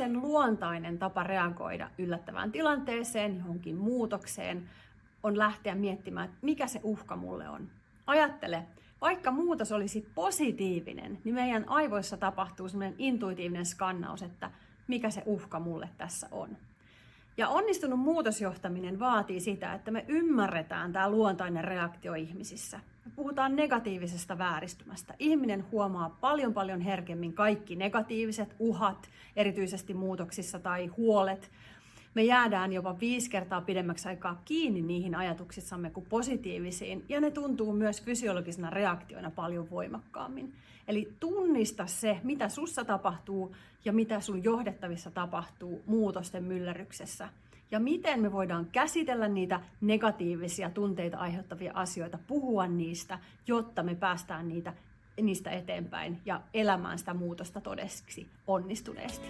ihmisen luontainen tapa reagoida yllättävään tilanteeseen, johonkin muutokseen, on lähteä miettimään, että mikä se uhka mulle on. Ajattele, vaikka muutos olisi positiivinen, niin meidän aivoissa tapahtuu sellainen intuitiivinen skannaus, että mikä se uhka mulle tässä on. Ja onnistunut muutosjohtaminen vaatii sitä, että me ymmärretään tämä luontainen reaktio ihmisissä. Me puhutaan negatiivisesta vääristymästä. Ihminen huomaa paljon herkemmin kaikki negatiiviset uhat, erityisesti muutoksissa tai huolet. Me jäädään jopa 5 kertaa pidemmäksi aikaa kiinni niihin ajatuksissamme kuin positiivisiin, ja ne tuntuu myös fysiologisena reaktioina paljon voimakkaammin. Eli tunnista se, mitä sussa tapahtuu ja mitä sun johdettavissa tapahtuu muutosten myllerryksessä. Ja miten me voidaan käsitellä niitä negatiivisia tunteita aiheuttavia asioita, puhua niistä, jotta me päästään niistä eteenpäin ja elämään sitä muutosta todeksi onnistuneesti.